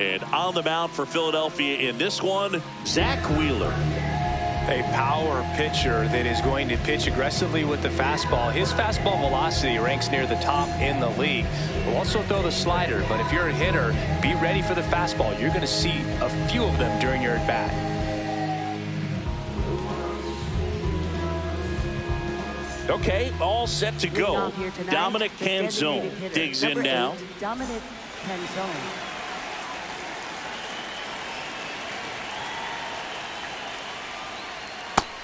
And on the mound for Philadelphia in this one, Zach Wheeler. A power pitcher that is going to pitch aggressively with the fastball. His fastball velocity ranks near the top in the league. Will also throw the slider, but if you're a hitter, be ready for the fastball. You're going to see a few of them during your at-bat. Okay, all set to go. Dominic Canzone digs in now. Dominic Canzone.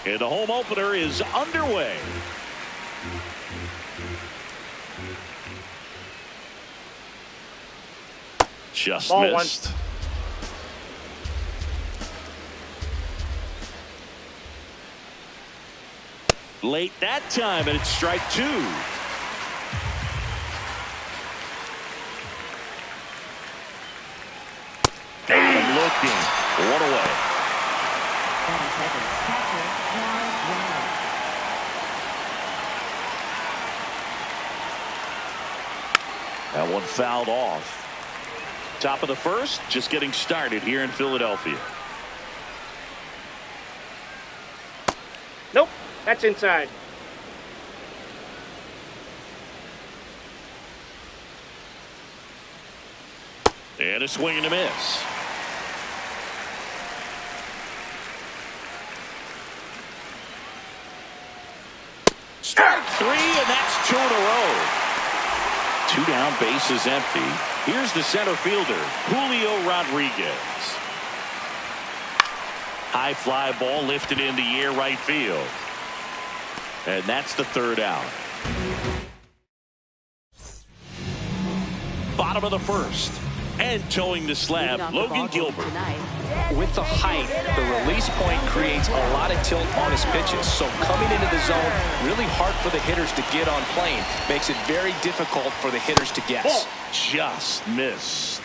And the home opener is underway. Just missed. Late that time, and it's strike two. And looking. One away. That one fouled off. Top of the first, just getting started here in Philadelphia. Nope, that's inside. And a swing and a miss. Strike three, and that's two in a row. Two down, bases empty. Here's the center fielder, Julio Rodriguez. High fly ball lifted in the air right field. And that's the third out. Bottom of the first. And towing the slab, Logan Gilbert. With the height, the release point creates a lot of tilt on his pitches. So coming into the zone, really hard for the hitters to get on plane. Makes it very difficult for the hitters to guess. Oh, just missed.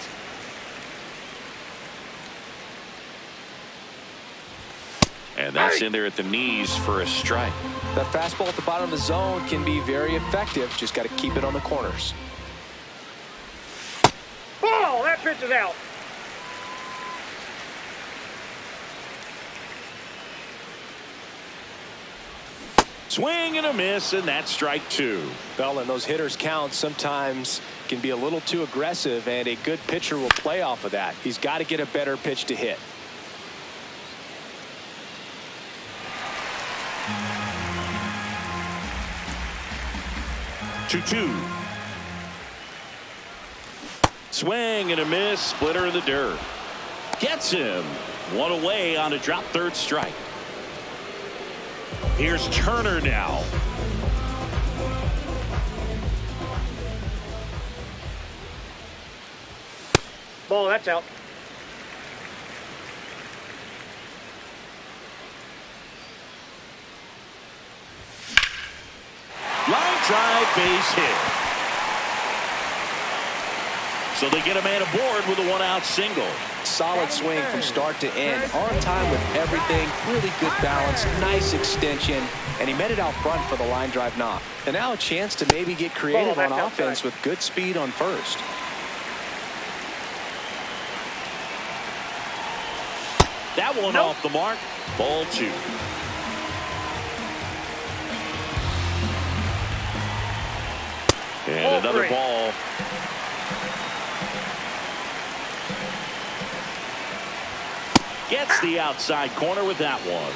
And that's in there at the knees for a strike. The fastball at the bottom of the zone can be very effective. Just got to keep it on the corners. Ball, that pitch is out. Swing and a miss, and that's strike two. Well, and those hitters count sometimes can be a little too aggressive, and a good pitcher will play off of that. He's got to get a better pitch to hit. Two. Swing and a miss, splitter in the dirt. Gets him. One away on a drop third strike. Here's Turner now. Ball, that's out. Line drive, base hit. So they get a man aboard with a one-out single. Solid swing from start to end. On time with everything. Really good balance. Nice extension. And he met it out front for the line drive knock. And now a chance to maybe get creative on offense with good speed on first. That one off the mark. Ball two. And another ball. Gets the outside corner with that one.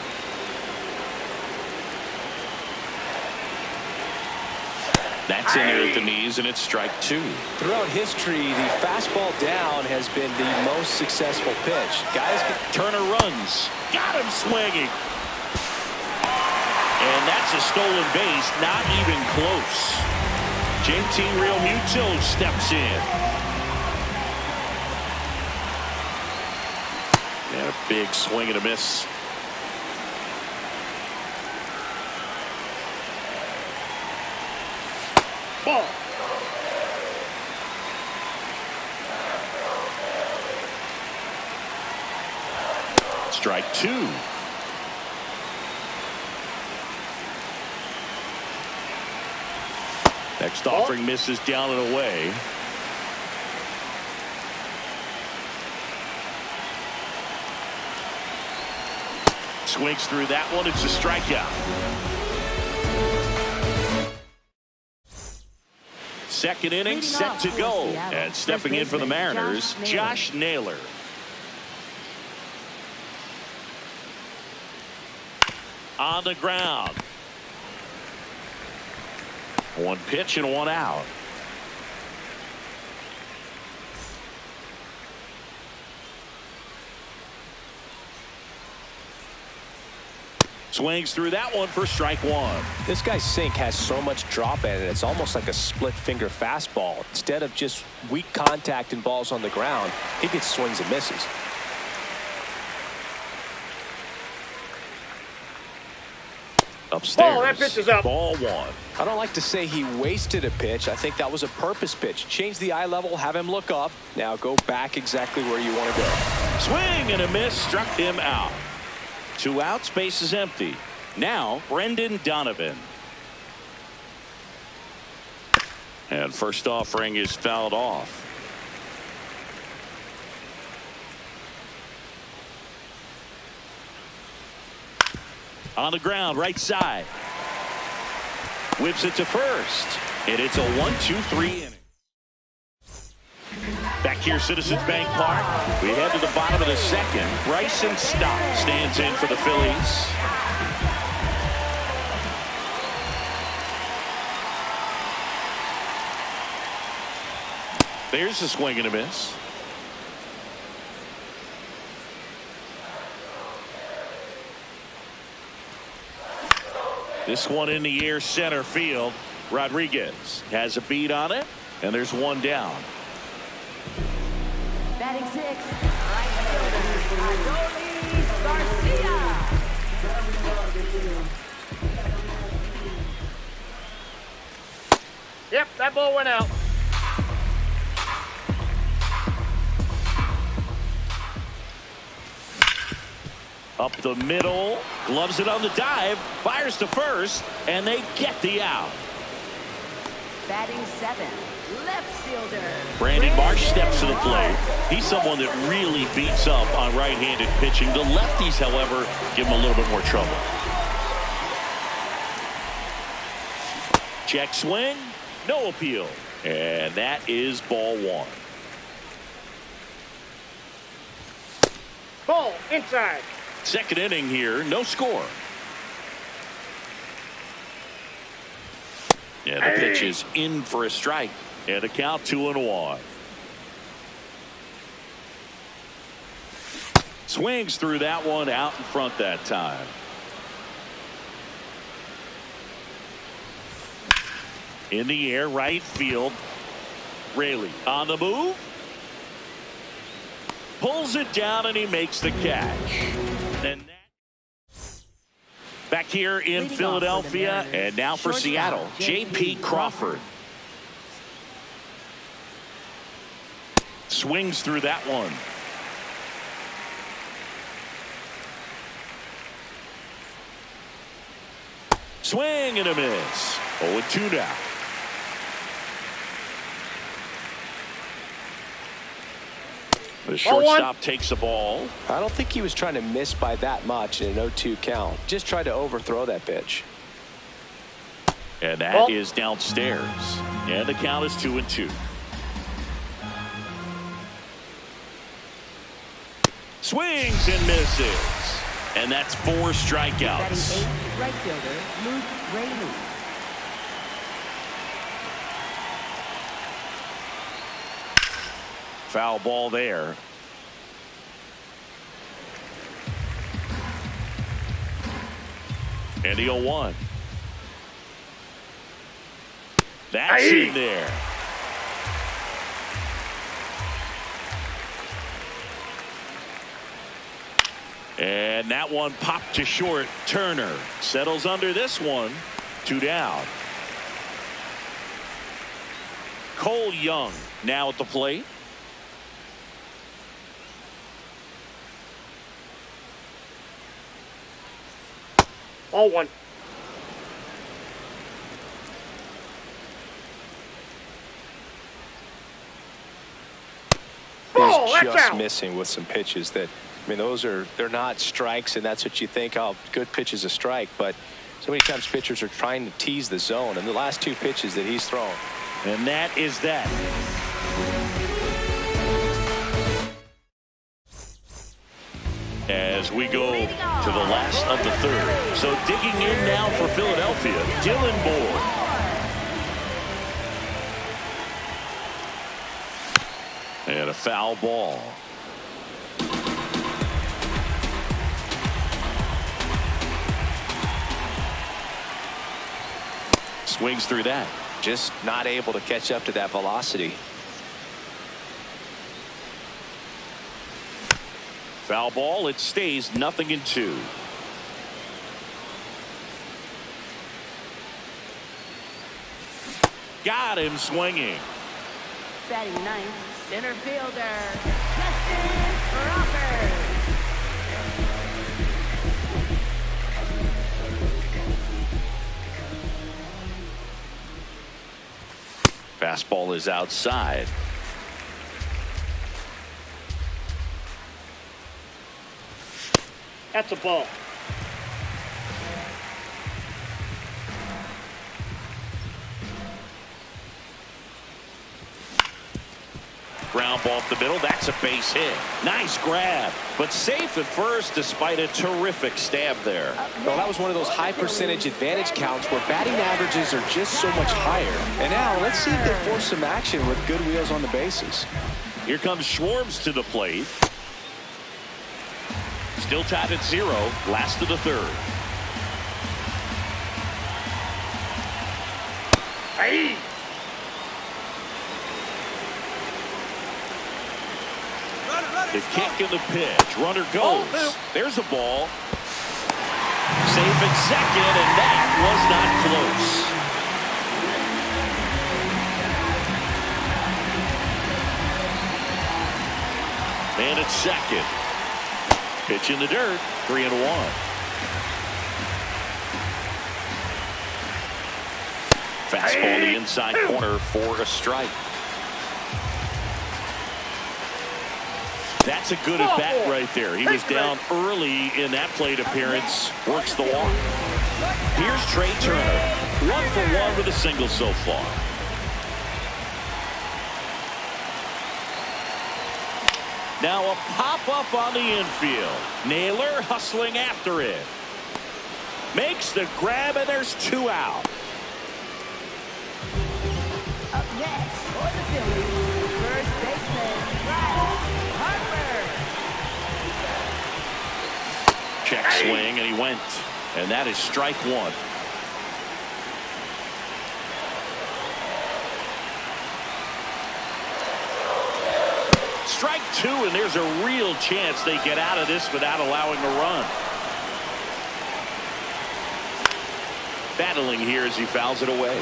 That's in there at the knees, and it's strike two. Throughout history, the fastball down has been the most successful pitch. Guys, Turner runs. Got him swinging. And that's a stolen base. Not even close. JT Realmuto steps in. And a big swing and a miss. Ball. Strike two. Next offering misses down and away. Swings through that one. It's a strikeout. Second inning set to go. And stepping in for the Mariners, Josh Naylor. On the ground. One pitch and one out. Swings through that one for strike one. This guy's sink has so much drop in it. It's almost like a split finger fastball. Instead of just weak contact and balls on the ground, he gets swings and misses. Upstairs. Ball, that pitch is up. Ball one. I don't like to say he wasted a pitch. I think that was a purpose pitch. Change the eye level, have him look up. Now go back exactly where you want to go. Swing and a miss, struck him out. 2 outs, base is empty. Now Brendan Donovan. And first offering is fouled off. On the ground, right side. Whips it to first. And it's a 1-2-3 inning. Back here, Citizens Bank Park. We head to the bottom of the second. Bryson Stott stands in for the Phillies. There's a swing and a miss. This one in the air, center field. Rodriguez has a beat on it, and there's one down. Batting 6, right fielder, Adolis Garcia. Yep, that ball went out. Up the middle, gloves it on the dive, fires to first, and they get the out. Batting 7, left fielder. Brandon Marsh steps to the plate. He's someone that really beats up on right-handed pitching. The lefties, however, give him a little bit more trouble. Check swing, no appeal. And that is ball one. Ball, inside. Second inning here, no score. Yeah, the pitch is in for a strike. And a count 2-1. Swings through that one, out in front that time. In the air, right field. Raley on the move. Pulls it down and he makes the catch. And back here in Philadelphia, and now for Seattle, J.P. Crawford. Swings through that one. Swing and a miss. 0-2 now. The shortstop takes the ball. I don't think he was trying to miss by that much in an 0-2 count. Just tried to overthrow that pitch. And that is downstairs. And the count is 2-2. Swings and misses. And that's 4 strikeouts. Batting 8, right fielder, Luke Raley. Foul ball there. And the 0-1. That's in there. And that one popped to short. Turner settles under this one. 2 down. Cole Young now at the plate. All one. He's Ball, that's just out. missing with some pitches that I mean, they're not strikes, and that's what you think. Oh, good pitch is a strike, but so many times pitchers are trying to tease the zone, and the last 2 pitches that he's thrown. And that is that. As we go to the last of the 3rd. So digging in now for Philadelphia, Dylan Moore. And a foul ball. Swings through that. Just not able to catch up to that velocity. Foul ball. It stays 0-2. Got him swinging. Batting 9th, center fielder, Justin Crawford. Fastball is outside. That's a ball. Ground ball up the middle. That's a base hit. Nice grab, but safe at first despite a terrific stab there. Well, that was one of those high percentage advantage counts where batting averages are just so much higher. And now let's see if they force some action with good wheels on the bases. Here comes Schwartz to the plate. Still tied at 0. Last of the 3rd. Hey! The kick and the pitch. Runner goes. There's a ball. Safe at second, and that was not close. And at second. Pitch in the dirt. 3-1. Fastball the inside corner for a strike. That's a good at bat right there. He was down early in that plate appearance. Works the walk. Here's Trey Turner. 1 for 1 with a single so far. Now a pop-up on the infield. Naylor hustling after it. Makes the grab, and there's 2 out. Up next for the Phillies, first baseman, Bryce Harper. Check swing, and he went. And that is strike 1. Strike 2, and there's a real chance they get out of this without allowing a run. Battling here as he fouls it away.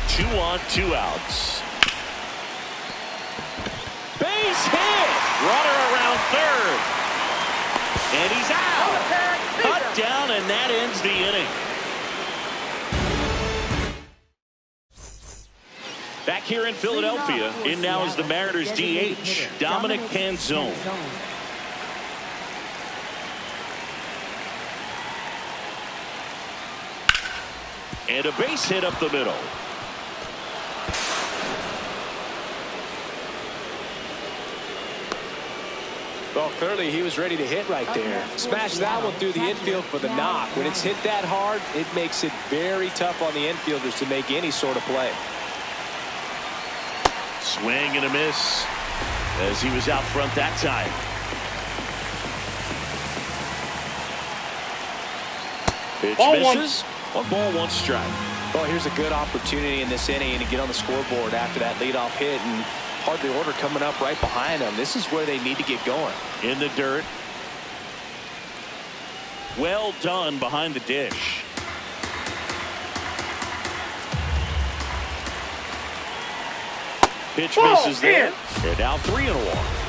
2 on, 2 outs. Base hit. Runner around 3rd. And he's out. Cut down, and that ends the inning. Back here in Philadelphia, in now is the Mariners DH, Dominic Panzone. And a base hit up the middle. Well, clearly he was ready to hit right there. Smash that one through the infield for the knock. When it's hit that hard, it makes it very tough on the infielders to make any sort of play. Swing and a miss as he was out front that time. Pitch misses. 1 ball, 1 strike. Well, here's a good opportunity in this inning to get on the scoreboard after that leadoff hit, and hardly order coming up right behind them. This is where they need to get going. In the dirt. Well done behind the dish. Pitch misses there. They're down 3-1.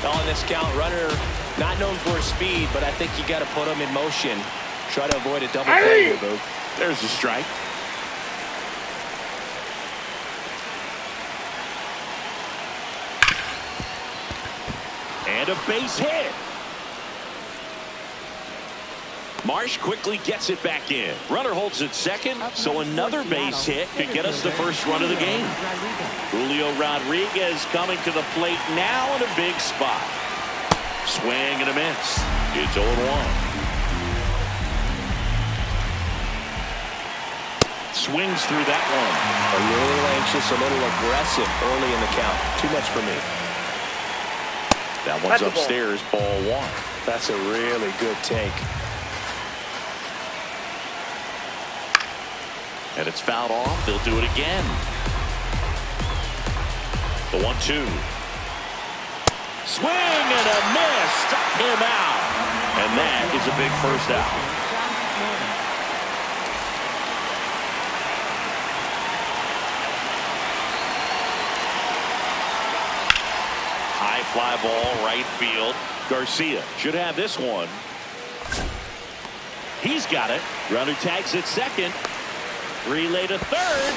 Well, in this count, runner not known for his speed, but I think you got to put him in motion. Try to avoid a double play here, Boo. There's a strike. And a base hit. Marsh quickly gets it back in. Runner holds it second, so another base hit could get us the first run of the game. Julio Rodriguez coming to the plate now in a big spot. Swing and a miss. It's 0-1. Swings through that one. A little anxious, a little aggressive early in the count. Too much for me. That one's upstairs, ball one. That's a really good take. And it's fouled off. They'll do it again. The 1-2. Swing and a miss. Struck him out. And that is a big first out. High fly ball, right field. Garcia should have this one. He's got it. Runner tags at second. Relay to third.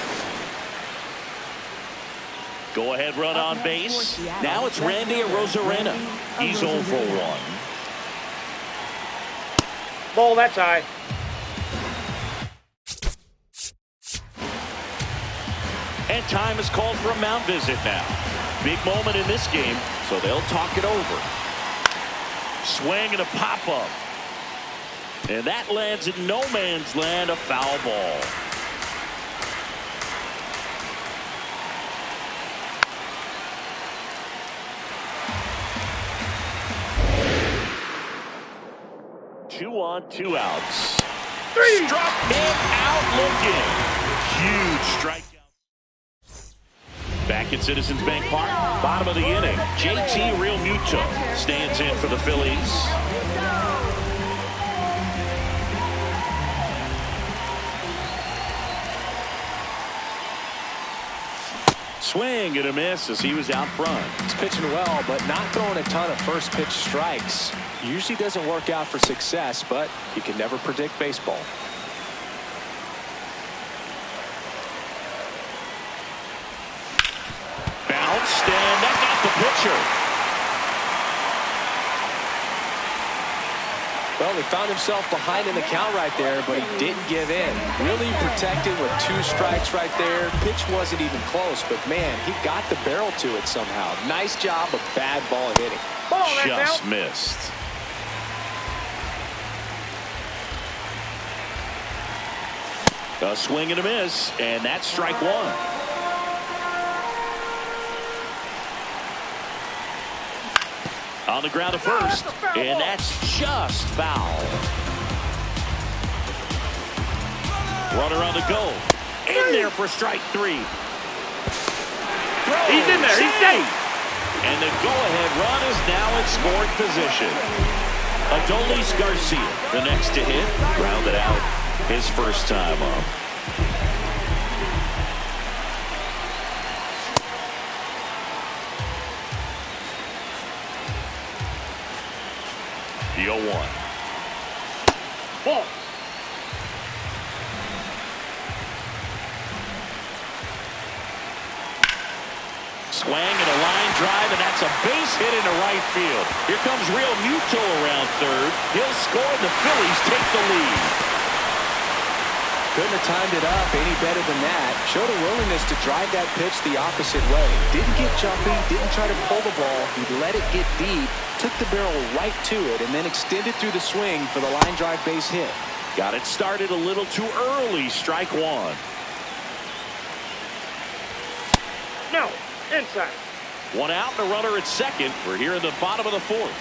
Go ahead run on base. Now it's Randy Arozarena. He's 0 for 1. Ball, that's high. And time is called for a mound visit now. Big moment in this game, so they'll talk it over. Swing and a pop-up. And that lands in no man's land, a foul ball. Two on, 2 outs. Struck him out looking. Huge strikeout. Back at Citizens Bank Park, bottom of the inning. JT Realmuto stands in for the Phillies. Swing and a miss as he was out front. He's pitching well, but not throwing a ton of first pitch strikes. Usually doesn't work out for success, but you can never predict baseball. Bounced, and that got the pitcher. Well, he found himself behind in the count right there, but he didn't give in. Really protected with 2 strikes right there. Pitch wasn't even close, but man, he got the barrel to it somehow. Nice job of bad ball hitting. Ball, that's Just out. missed. A swing and a miss, and that's strike 1. On the ground to first, and that's just foul. Runner on the go. In there for strike 3. He's in there. He's safe. And the go-ahead run is now in scoring position. Adolis Garcia, the next to hit, grounded out his first time up. The 0-1. Ball. Swing and a line drive, and that's a base hit into right field. Here comes Realmuto around third. He'll score, and the Phillies take the lead. Couldn't have timed it up any better than that. Showed a willingness to drive that pitch the opposite way. Didn't get jumpy, didn't try to pull the ball. He let it get deep, took the barrel right to it, and then extended through the swing for the line drive base hit. Got it started a little too early. Strike 1. No. Inside. 1 out and a runner at second. We're here in the bottom of the 4th.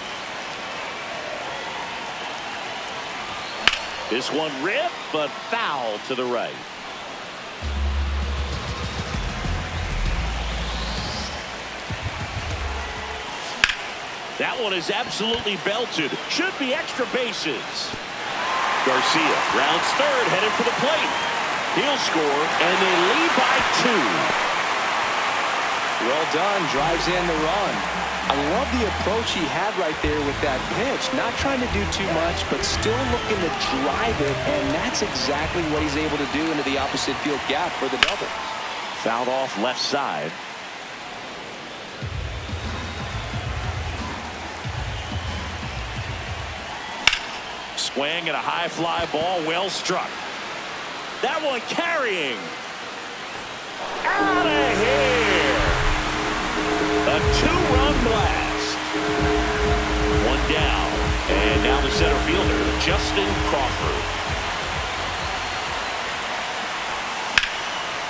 This one ripped, but foul to the right. That one is absolutely belted. Should be extra bases. Garcia rounds third, headed for the plate. He'll score, and they lead by 2. Well done, drives in the run. I love the approach he had right there with that pitch. Not trying to do too much, but still looking to drive it, and that's exactly what he's able to do into the opposite field gap for the double. Fouled off left side. swing and a high fly ball well struck. That one carrying. Out of here. A two-run blast. One down. And now the center fielder, Justin Crawford.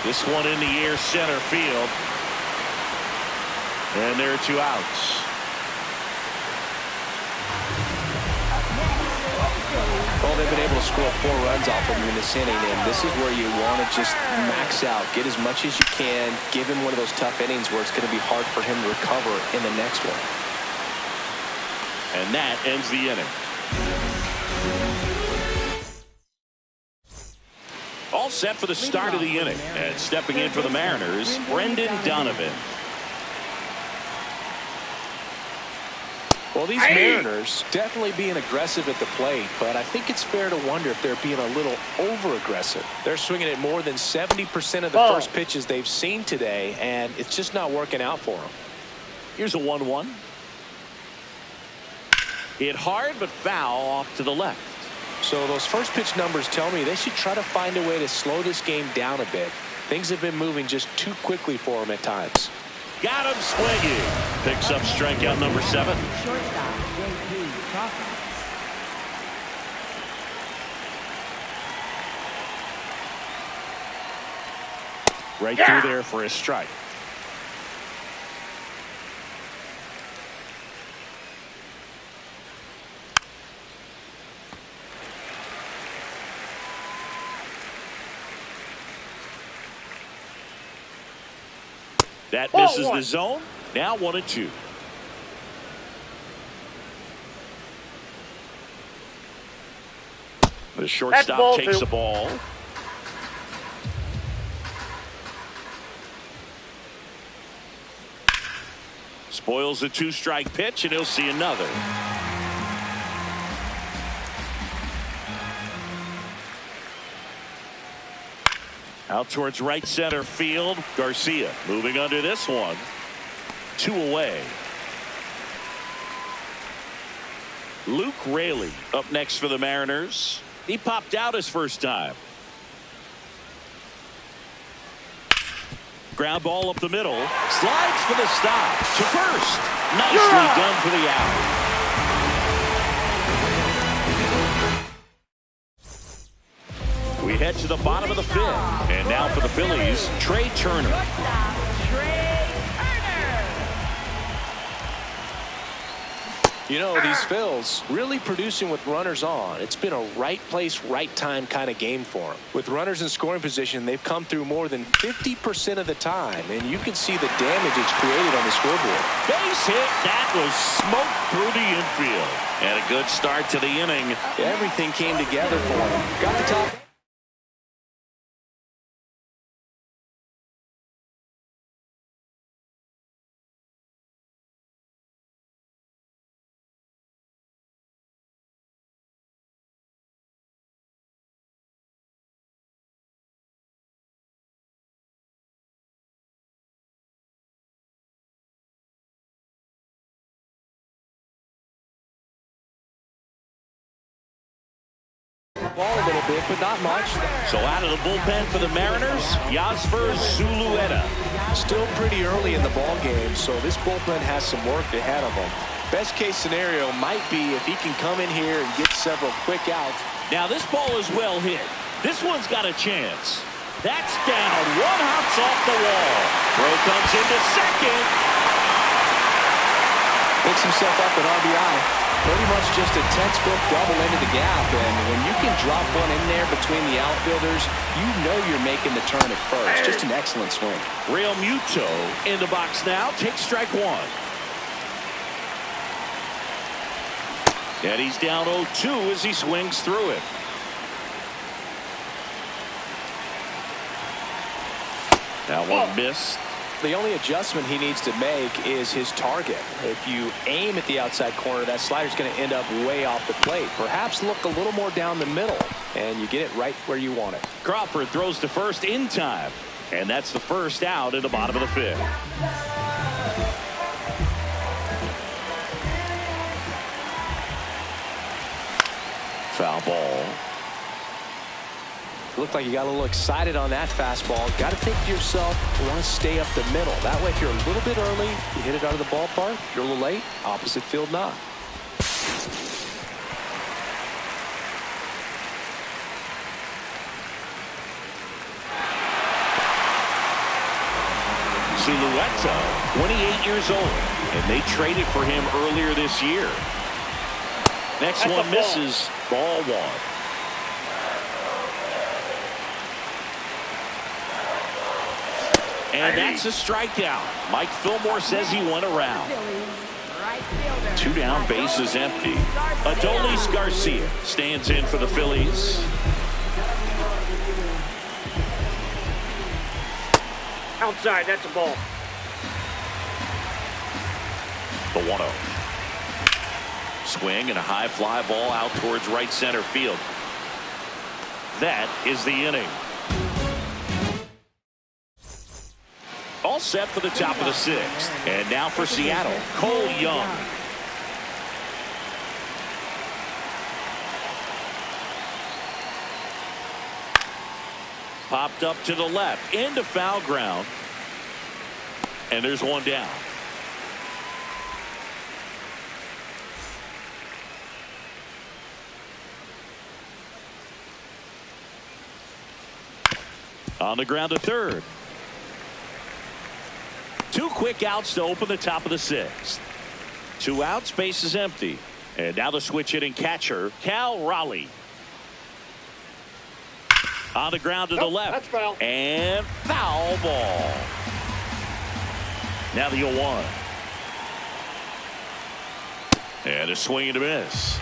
This one in the air, center field. And there are 2 outs. Well, they've been able to score 4 runs off of him in this inning, and this is where you want to just max out, get as much as you can, give him one of those tough innings where it's going to be hard for him to recover in the next one. And that ends the inning. All set for the start of the inning. And stepping in for the Mariners, Brendan Donovan. Well, these Mariners definitely being aggressive at the plate, but I think it's fair to wonder if they're being a little over-aggressive. They're swinging at more than 70% of the first pitches they've seen today, and it's just not working out for them. Here's a 1-1. Hit hard but foul off to the left. So those first pitch numbers tell me they should try to find a way to slow this game down a bit. Things have been moving just too quickly for them at times. Got him swinging. Picks up strikeout number 7. Shortstop, J.P. Crawford. Right through there for a strike. That misses the zone. Now 1-2. The shortstop takes the ball. Spoils the 2-strike pitch, and he'll see another. Out towards right center field. Garcia moving under this one. 2 away. Luke Raley up next for the Mariners. He popped out his first time. Ground ball up the middle. Slides for the stop. To first. Nicely done for the out. We head to the bottom of the 5th. And now for the Phillies, Trey Turner. You know, these Phils really producing with runners on. It's been a right place, right time kind of game for them. With runners in scoring position, they've come through more than 50% of the time, and you can see the damage it's created on the scoreboard. Base hit. That was smoke through the infield. And a good start to the inning. Everything came together for him. Got the top. Ball a little bit, but not much. So out of the bullpen for the Mariners, Yasser Zulueta. Still pretty early in the ball game, so this bullpen has some work ahead of them. Best case scenario might be if he can come in here and get several quick outs. Now this ball is well hit. This one's got a chance. That's down. 1 hops off the wall. Throw comes into second. Picks himself up at RBI. Pretty much just a textbook double into the gap, and when you can drop one in there between the outfielders, you know you're making the turn at first. Just an excellent swing. Real Muto in the box now. Takes strike 1. And he's down 0-2 as he swings through it. That one missed. The only adjustment he needs to make is his target. If you aim at the outside corner, that slider's going to end up way off the plate. Perhaps look a little more down the middle, and you get it right where you want it. Crawford throws to first in time. And that's the first out in the bottom of the 5th. Foul ball. Looked like you got a little excited on that fastball. Got to think to yourself, you want to stay up the middle. That way, if you're a little bit early, you hit it out of the ballpark. If you're a little late, opposite field knock. Silueta, 28 years old, and they traded for him earlier this year. Next one misses. Ball one. And that's a strikeout. Mike Fillmore says he went around. 2 down, bases empty. Adolis Garcia stands in for the Phillies. Outside, that's a ball. The 1-0. Swing and a high fly ball out towards right center field. That is the inning. All set for the top of the 6th. And now for Seattle, Cole Young. Popped up to the left, into foul ground. And there's one down. On the ground to third. 2 quick outs to open the top of the 6th. 2 outs, base is empty. And now the switch hitting catcher, Cal Raleigh. On the ground to the left. That's foul. And foul ball. Now the 0-1. And a swing and a miss.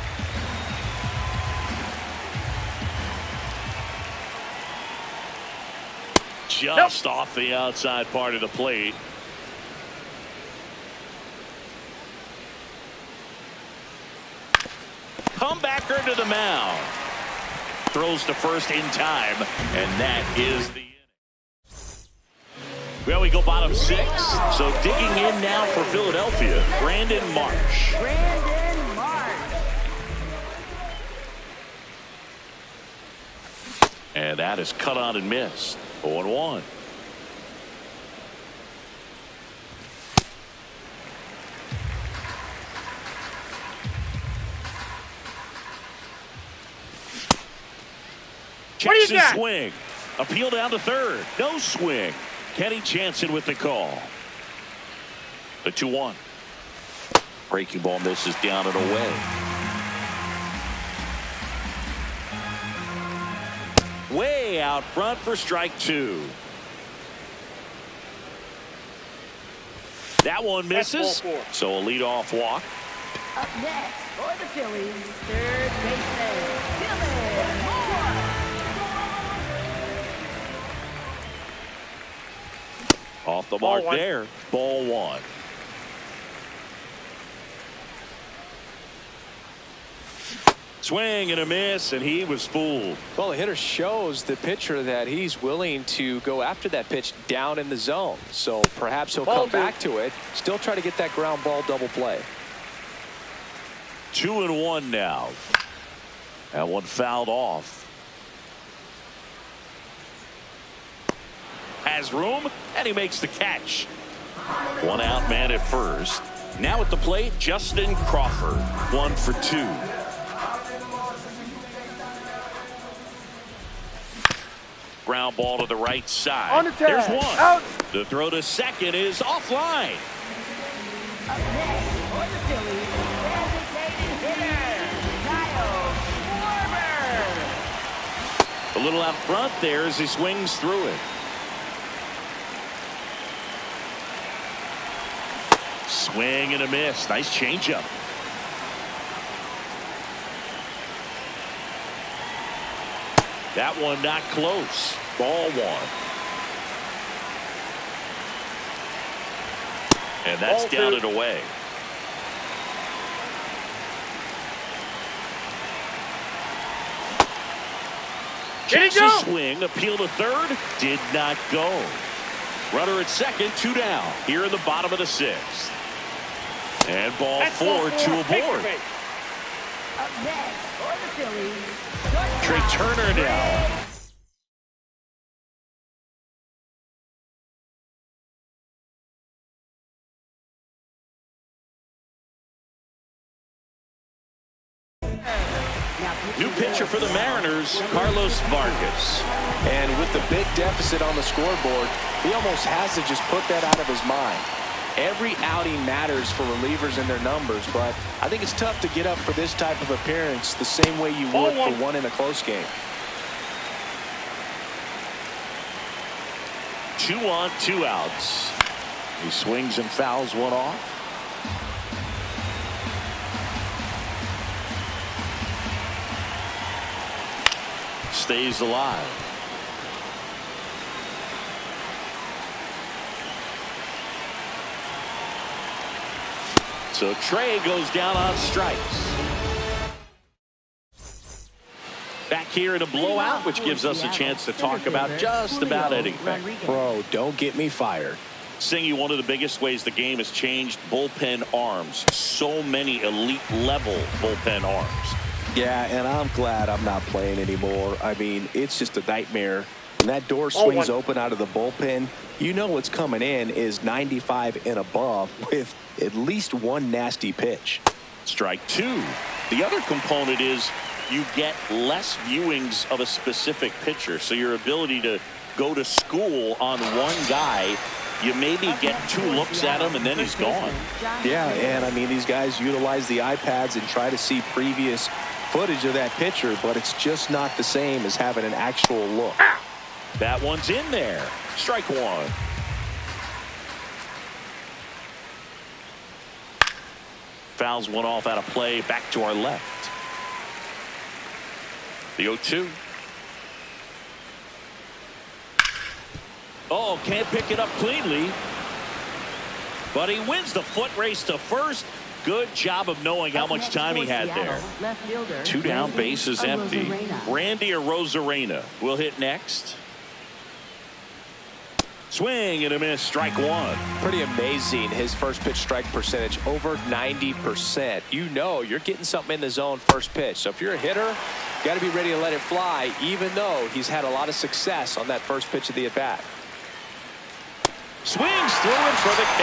Just off the outside part of the plate. Comebacker to the mound. Throws to first in time, and that is the inning. Well, we go bottom 6. So digging in now for Philadelphia, Brandon Marsh. Brandon Marsh. And that is cut on and missed. 0-1. Checks his swing. Appeal down to third. No swing. Kenny Jansen with the call. The 2-1. Breaking ball misses down and away. Way out front for strike 2. That one misses. So a leadoff walk. Up next for the Phillies, third baseman, Dylan Moore. Off the mark there. Ball 1. Swing and a miss, and he was fooled. Well, the hitter shows the pitcher that he's willing to go after that pitch down in the zone. So perhaps he'll come back to it. Still try to get that ground ball double play. 2-1 now. That one fouled off. Has room, and he makes the catch. 1 out, man at first. Now at the plate, Justin Crawford. 1 for 2. Ground ball to the right side. There's one. Out. The throw to second is offline. Up next for the Phillies, designated hitter, Kyle Schwarber. A little out front there as he swings through it. Swing and a miss. Nice changeup. That one not close. Ball 1. And that's down and away. Checks his swing. Appeal to third. Did not go. Runner at second. 2 down. Here in the bottom of the 6th. And ball 4, 2 aboard. Up next for the Phillies, Trey Turner now. New pitcher for the Mariners, Carlos Vargas. And with the big deficit on the scoreboard, he almost has to just put that out of his mind. Every outing matters for relievers and their numbers, but I think it's tough to get up for this type of appearance the same way you would for one in a close game. 2 on, 2 outs. He swings and fouls one off. Stays alive. So Trey goes down on strikes. Back here in a blowout, which gives us a chance to talk about just about anything. Bro, don't get me fired. Singy, one of the biggest ways the game has changed, bullpen arms. So many elite level bullpen arms. Yeah, and I'm glad I'm not playing anymore. I mean, it's just a nightmare. When that door swings open out of the bullpen, you know what's coming in is 95 and above with at least one nasty pitch. Strike 2. The other component is you get less viewings of a specific pitcher. So your ability to go to school on one guy, you maybe get 2 looks at him and then he's gone. Yeah, and I mean, these guys utilize the iPads and try to see previous footage of that pitcher, but it's just not the same as having an actual look. That one's in there. Strike 1. Fouls one off out of play. Back to our left. The 0-2. Oh, can't pick it up cleanly. But he wins the foot race to first. Good job of knowing how much time he had there. 2 down, bases empty. Randy Arozarena will hit next. Swing and a miss. Strike 1. Pretty amazing. His first pitch strike percentage over 90%. You know you're getting something in the zone first pitch. So if you're a hitter, you got to be ready to let it fly, even though he's had a lot of success on that first pitch of the at bat. Swings through it for the K.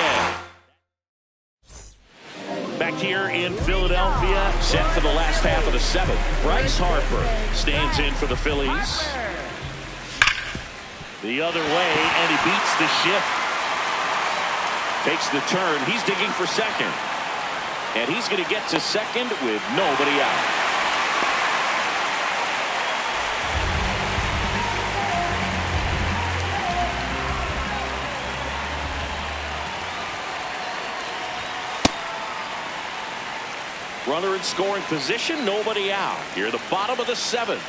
Back here in Philadelphia, set for the last half of the 7th. Bryce Harper stands in for the Phillies. The other way, and he beats the shift. Takes the turn. He's digging for second. And he's going to get to second with nobody out. Runner in scoring position, nobody out. Here at the bottom of the 7th.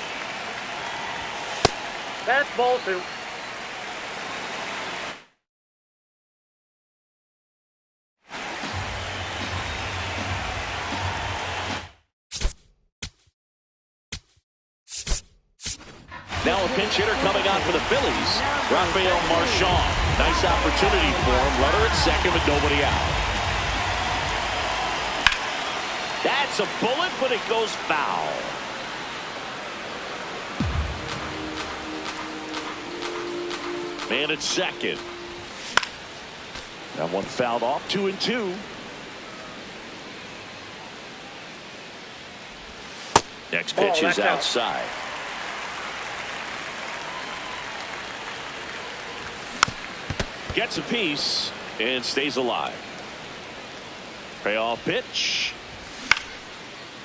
That's ball 2. Now a pinch hitter coming on for the Phillies. Rafael Marchand. Nice opportunity for him. Runner at second with nobody out. That's a bullet, but it goes foul. Man at second. That one fouled off. 2-2. Next pitch is outside. Gets a piece and stays alive. Payoff pitch.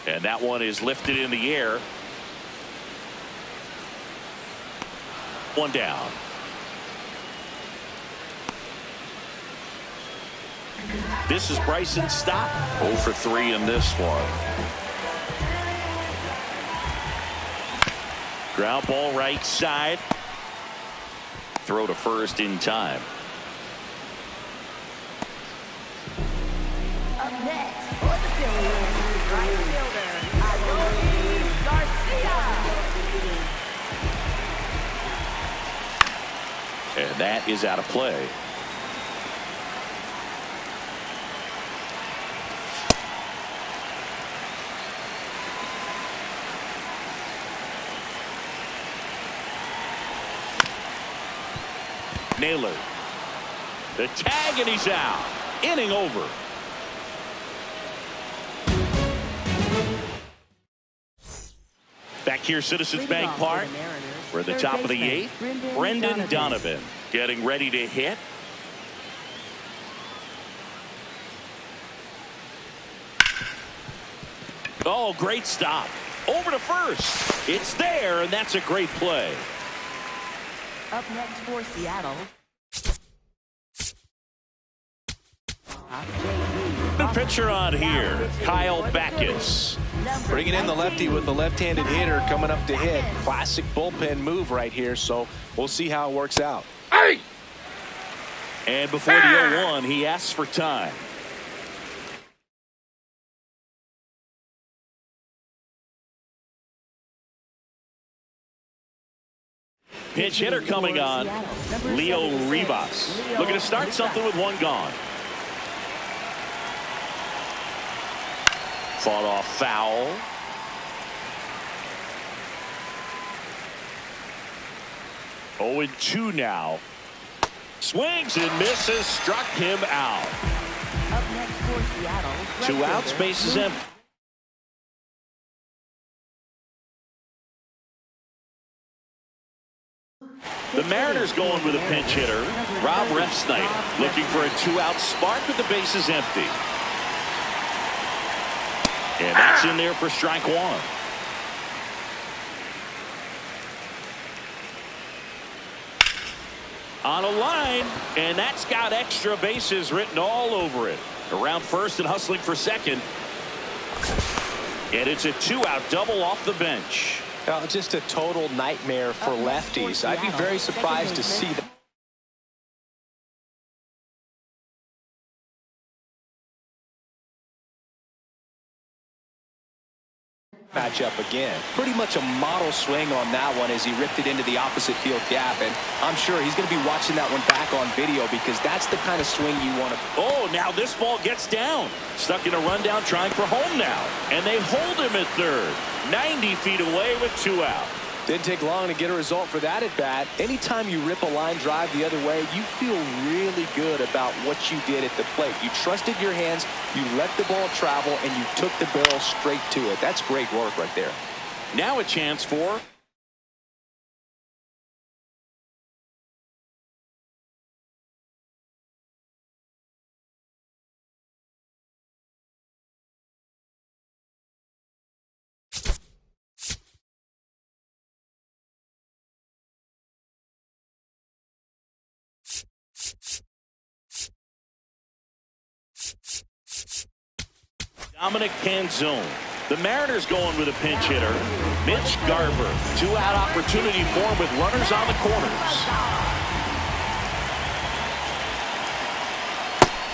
And that one is lifted in the air. 1 down. This is Bryson's stop. 0 for 3 in this one. Ground ball right side. Throw to first in time. Up next for the Phillies, right fielder, Garcia. And that is out of play. Naylor. The tag, and he's out. Inning over. Back here, Citizens Bank Park. We're at the top of the 8th. Brendan Donovan getting ready to hit. Oh, great stop. Over to first. It's there, and that's a great play. Up next for Seattle. The pitcher on here, Kyle Backus. Bringing in the lefty with the left-handed hitter coming up to hit. Classic bullpen move right here, so we'll see how it works out. Hey! And before the 0-1, he asks for time. Pinch hitter coming on, Leo Rivas. Looking to start something with one gone. Fought off foul. Oh, and 2 now. Swings and misses, struck him out. Up next for Seattle. 2 outs, bases empty. The Mariners going with a pinch hitter, Rob Refsnyder, looking for a 2-out spark with the bases empty. And that's in there for strike 1. On a line, and that's got extra bases written all over it. Around first and hustling for second. And it's a 2-out double off the bench. Just a total nightmare for lefties. I'd be very surprised to see that. Matchup again. Pretty much a model swing on that one as he ripped it into the opposite field gap, and I'm sure he's going to be watching that one back on video because that's the kind of swing you want to. Oh, now this ball gets down. Stuck in a rundown trying for home now. And they hold him at third. 90 feet away with 2 out. Didn't take long to get a result for that at bat. Anytime you rip a line drive the other way, you feel really good about what you did at the plate. You trusted your hands, you let the ball travel, and you took the barrel straight to it. That's great work right there. Now a chance for Dominic Canzone. The Mariners going with a pinch hitter, Mitch Garver. 2-out opportunity for him with runners on the corners.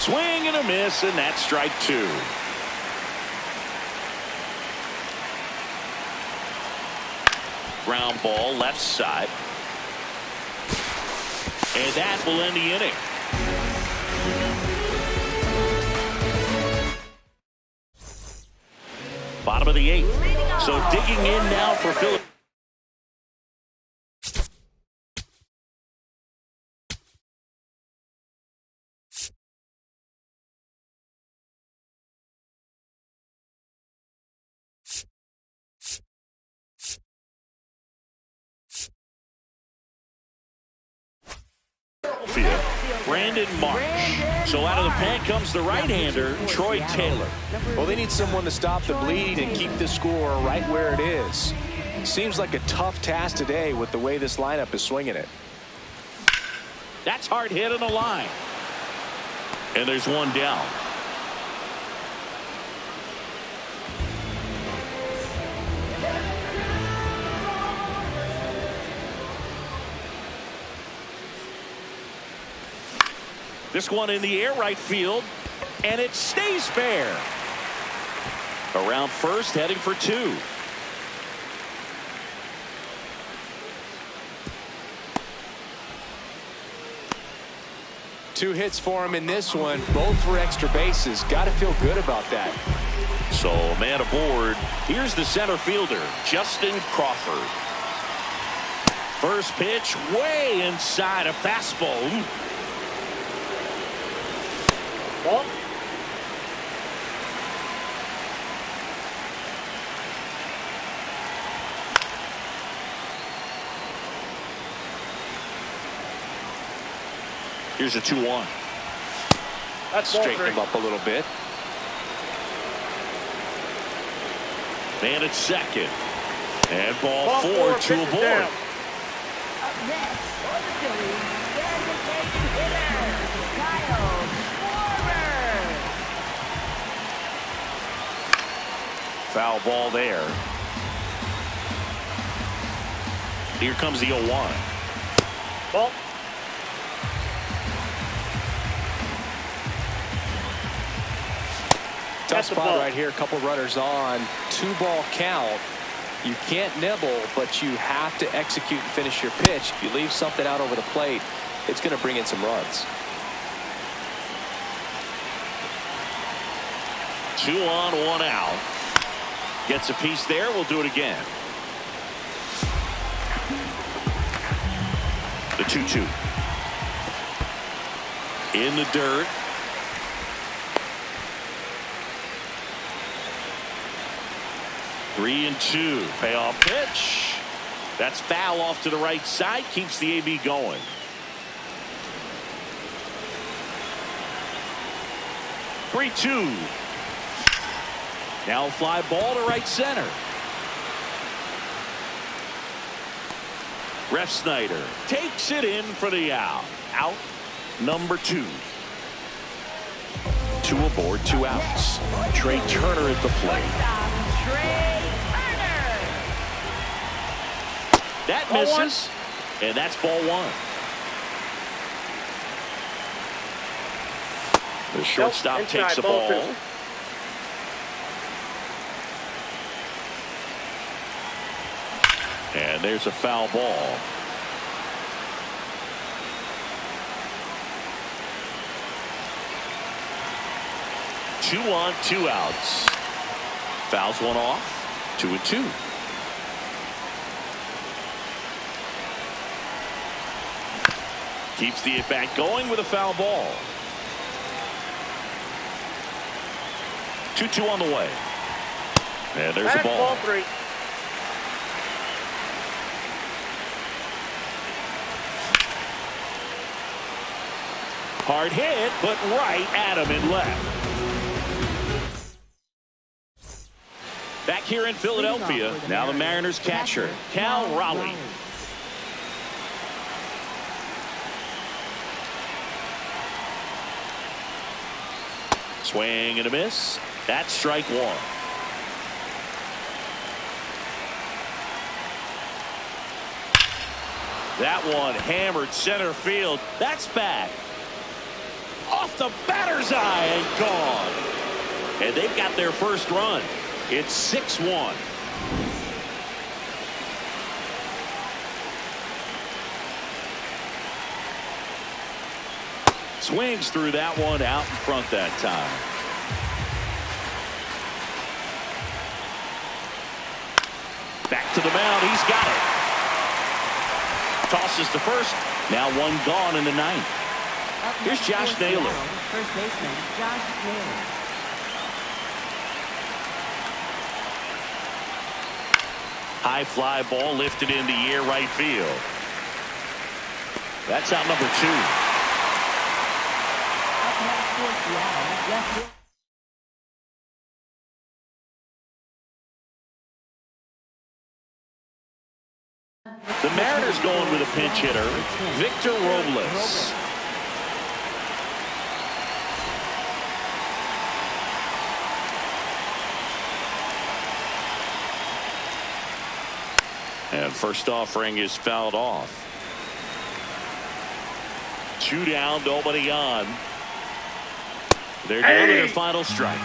Swing and a miss, and that's strike 2. Ground ball left side. And that will end the inning. Bottom of the 8th. So digging in now for Philip. Brandon Marsh. So out of the pen comes the right-hander, Troy Taylor. Well, they need someone to stop the bleed and keep the score right where it is. Seems like a tough task today with the way this lineup is swinging it. That's hard hit on the line. And there's one down. This one in the air right field, and it stays fair. Around first, heading for 2. Two hits for him in this one, both for extra bases. Got to feel good about that. So, man aboard. Here's the center fielder, Justin Crawford. First pitch way inside a fastball. Ball. Here's a 2-1. That's straighten him up a little bit. Man at second. And ball four to a board. Up next for the Phillies, designated hitter, Kyle Schwarber. Foul ball there. Here comes the 0-1. Ball. Tough spot right here. A couple runners on. 2-ball count. You can't nibble, but you have to execute and finish your pitch. If you leave something out over the plate, it's going to bring in some runs. 2 on, 1 out. Gets a piece there. We'll do it again. The 2-2. In the dirt. Three and 2. Payoff pitch. That's foul off to the right side. Keeps the AB going. Three, 2. Now fly ball to right center. Ref Snyder takes it in for the out. Out number 2. 2 aboard, 2 outs. Trey Turner at the plate. Trey Turner. That misses. And that's ball 1. The shortstop takes the ball. And there's a foul ball. Two on, 2 outs. Fouls one off. 2 and 2. Keeps the at-bat going with a foul ball. 2-2 on the way. And there's a ball. Ball 3. Hard hit, but right at him and left. Back here in Philadelphia, now the Mariners catcher, Cal Raleigh. Swing and a miss. That's strike 1. That one hammered center field. That's back. Off the batter's eye and gone. And they've got their first run. It's 6-1. Swings through that one out in front that time. Back to the mound. He's got it. Tosses to first. Now 1 gone in the 9th. Here's Josh Naylor. First baseman, Josh Naylor. High fly ball lifted in the air right field. That's out number 2. The Mariners going with a pinch hitter, Victor Robles. And first offering is fouled off. 2 down, nobody on. They're down to their final strike.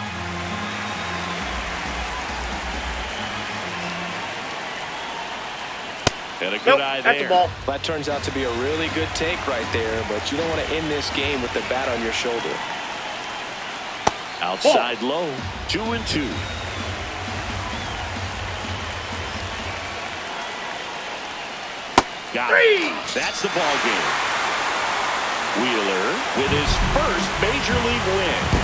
And a good eye there. That's a ball. That turns out to be a really good take right there, but you don't want to end this game with the bat on your shoulder. Outside low, 2 and 2. Got it. That's the ball game. Wheeler with his first major league win.